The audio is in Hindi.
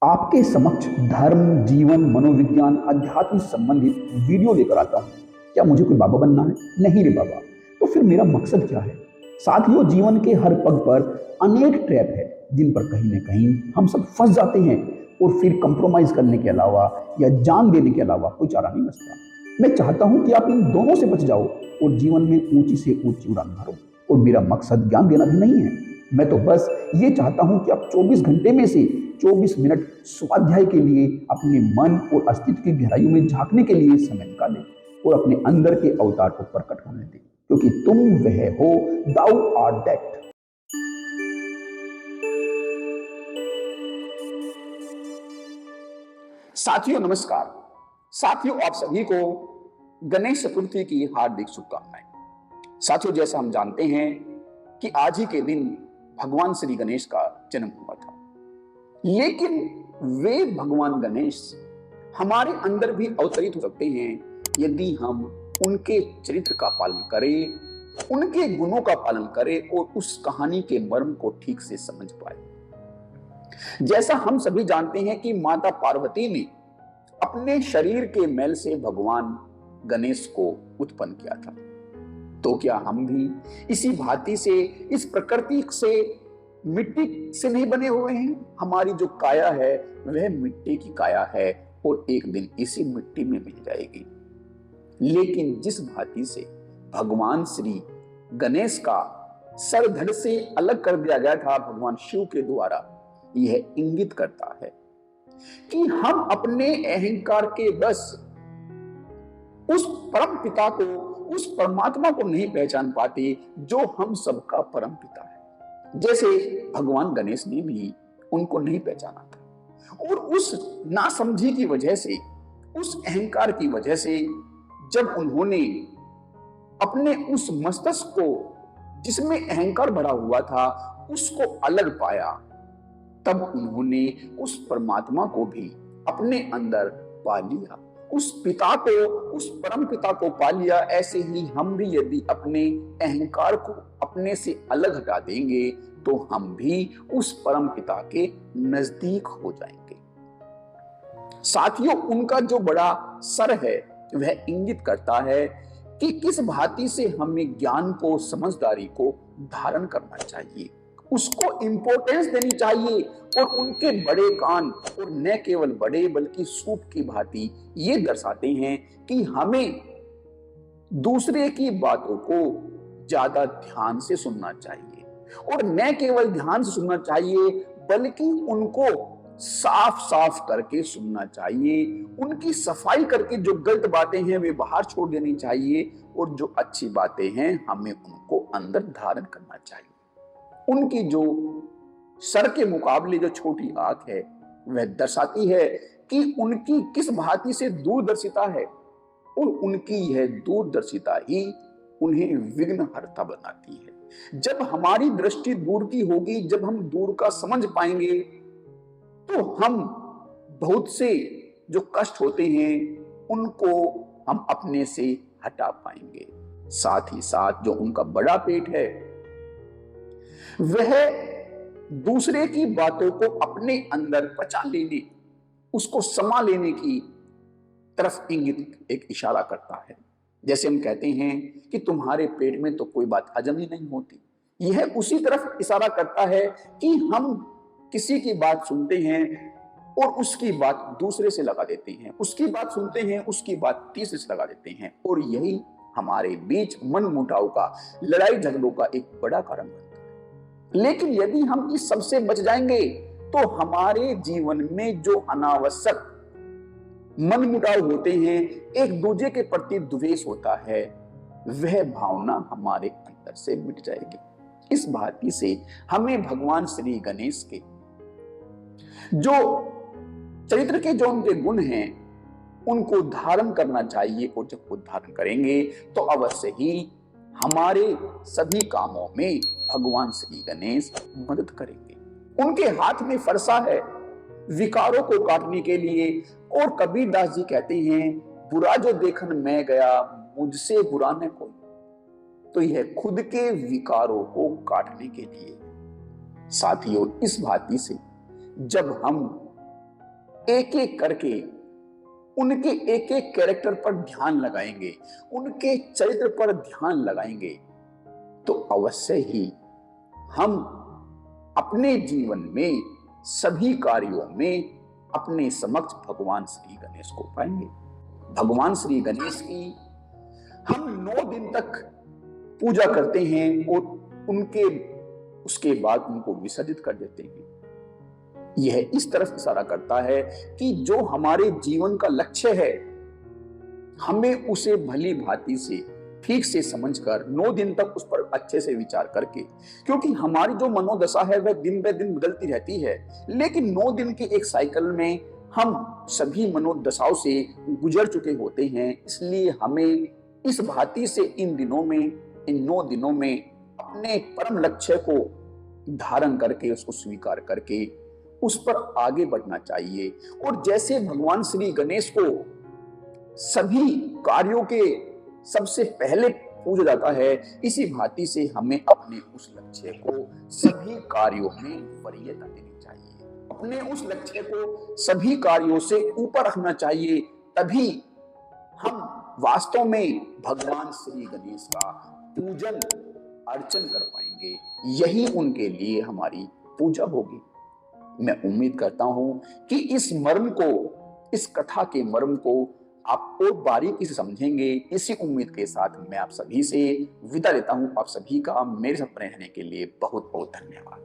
आपके समक्ष धर्म, जीवन, मनोविज्ञान, अध्यात्म से संबंधित वीडियो लेकर आता हूँ। क्या मुझे कोई बाबा बनना है? नहीं रे बाबा। तो फिर मेरा मकसद क्या है? साथियों, जीवन के हर पग पर अनेक ट्रैप है, जिन पर कहीं न कहीं हम सब फँस जाते हैं और फिर कंप्रोमाइज़ करने के अलावा या जान देने के अलावा कोई चारा नहीं बचता। मैं चाहता हूँ कि आप इन दोनों से बच जाओ और जीवन में ऊँची से ऊँची उड़ान भरो। और मेरा मकसद ज्ञान देना भी नहीं है। मैं तो बस ये चाहता हूं कि आप 24 घंटे में से 24 मिनट स्वाध्याय के लिए अपने मन और अस्तित्व की गहराइयों में झांकने के लिए समय निकालें और अपने अंदर के अवतार को प्रकट होने दें, क्योंकि तुम वह हो, दाउ आर दैट। साथियों नमस्कार। साथियों, आप सभी को गणेश चतुर्थी की हार्दिक शुभकामनाएं। साथियों, जैसा हम जानते हैं कि आज ही के दिन भगवान श्री गणेश का जन्म हुआ था, लेकिन वे भगवान गणेश हमारे अंदर भी अवतरित हो सकते हैं यदि हम उनके चरित्र का पालन करें, उनके गुणों का पालन करें और उस कहानी के मर्म को ठीक से समझ पाए। जैसा हम सभी जानते हैं कि माता पार्वती ने अपने शरीर के मैल से भगवान गणेश को उत्पन्न किया था, तो क्या हम भी इसी भांति से इस प्रकृति से मिट्टी से नहीं बने हुए हैं? हमारी जो काया है वह मिट्टी की काया है और एक दिन इसी मिट्टी में मिल जाएगी। लेकिन जिस भांति से भगवान श्री गणेश का सर धड़ से अलग कर दिया गया था भगवान शिव के द्वारा, यह इंगित करता है कि हम अपने अहंकार के बस उस परम पिता को, उस परमात्मा को नहीं पहचान पाते जो हम सबका परम पिता है। जैसे भगवान गणेश ने भी उनको नहीं पहचाना था और उस नासमझी की वजह से, उस अहंकार की वजह से जब उन्होंने अपने उस मस्तिष्क को जिसमें अहंकार भरा हुआ था उसको अलग पाया, तब उन्होंने उस परमात्मा को भी अपने अंदर पा लिया, उस पिता को, उस परम पिता को पा लिया। ऐसे ही हम भी यदि अपने अहंकार को अपने से अलग हटा देंगे तो हम भी उस परम पिता के नजदीक हो जाएंगे। साथियों, उनका जो बड़ा सर है वह इंगित करता है कि किस भांति से हमें ज्ञान को, समझदारी को धारण करना चाहिए, उसको इंपॉर्टेंस देनी चाहिए। और उनके बड़े कान, और न केवल बड़े बल्कि सूप की भांति, ये दर्शाते हैं कि हमें दूसरे की बातों को ज्यादा ध्यान से सुनना चाहिए और न केवल ध्यान से सुनना चाहिए बल्कि उनको साफ साफ करके सुनना चाहिए। उनकी सफाई करके जो गलत बातें हैं वे बाहर छोड़ देनी चाहिए और जो अच्छी बातें हैं हमें उनको अंदर धारण करना चाहिए। उनकी जो सर के मुकाबले जो छोटी आंख है वह दर्शाती है कि उनकी किस भांति से दूरदर्शिता है और उनकी यह दूरदर्शिता ही उन्हें विघ्नहर्ता बनाती है। जब हमारी दृष्टि दूर की होगी, जब हम दूर का समझ पाएंगे तो हम बहुत से जो कष्ट होते हैं उनको हम अपने से हटा पाएंगे। साथ ही साथ जो उनका बड़ा पेट है वह दूसरे की बातों को अपने अंदर पचा लेने, उसको समा लेने की तरफ इंगित एक इशारा करता है। जैसे हम कहते हैं कि तुम्हारे पेट में तो कोई बात हजम ही नहीं होती, यह उसी तरफ इशारा करता है कि हम किसी की बात सुनते हैं और उसकी बात दूसरे से लगा देते हैं, उसकी बात सुनते हैं, उसकी बात तीसरे से लगा देते हैं और यही हमारे बीच मन मुटाव का, लड़ाई झगड़ों का एक बड़ा कारण बनता है। लेकिन यदि हम इस सबसे बच जाएंगे तो हमारे जीवन में जो अनावश्यक मन मुटाव होते हैं, एक दूसरे के प्रति द्वेष होता है, वह भावना हमारे अंदर से मिट जाएगी। इस भांति से हमें भगवान श्री गणेश के जो चरित्र के जो उनके गुण हैं उनको धारण करना चाहिए और जब वो धारण करेंगे तो अवश्य ही हमारे सभी कामों में भगवान श्री गणेश मदद करेंगे। उनके हाथ में फरसा है विकारों को काटने के लिए। और कबीर दास जी कहते हैं, बुरा जो देखन मैं गया मुझसे बुरा न कोई, तो यह खुद के विकारों को काटने के लिए। साथियों, इस भांति से जब हम एक एक करके उनके एक एक कैरेक्टर पर ध्यान लगाएंगे, उनके चरित्र पर ध्यान लगाएंगे, तो अवश्य ही हम अपने जीवन में सभी कार्यों में अपने समक्ष भगवान श्री गणेश को पाएंगे। भगवान श्री गणेश की हम 9 दिन तक पूजा करते हैं और उसके बाद उनको विसर्जित कर देते हैं। यह इस तरफ इशारा करता है कि जो हमारे जीवन का लक्ष्य है, हमें उसे भली भांति से ठीक से समझकर 9 दिन तक उस पर अच्छे से विचार करके, क्योंकि हमारी जो मनोदशा है वह दिन ब दिन बदलती रहती है, लेकिन 9 दिन के एक साइकिल में हम सभी मनोदशाओं से गुजर चुके होते हैं। इसलिए हमें इस भांति से इन 9 दिनों में अपने परम लक्ष्य को धारण करके, उसको स्वीकार करके उस पर आगे बढ़ना चाहिए। और जैसे भगवान श्री गणेश को सभी कार्यों के सबसे पहले पूजा जाता है, इसी भांति से हमें अपने उस लक्ष्य को सभी कार्यों में वरीयता देनी चाहिए, अपने उस लक्ष्य को सभी कार्यों से ऊपर रखना चाहिए। तभी हम वास्तव में भगवान श्री गणेश का पूजन अर्चन कर पाएंगे। यही उनके लिए हमारी पूजा होगी। मैं उम्मीद करता हूं कि इस कथा के मर्म को आप और बारीकी से समझेंगे। इसी उम्मीद के साथ मैं आप सभी से विदा लेता हूं। आप सभी का मेरे साथ रहने के लिए बहुत बहुत धन्यवाद।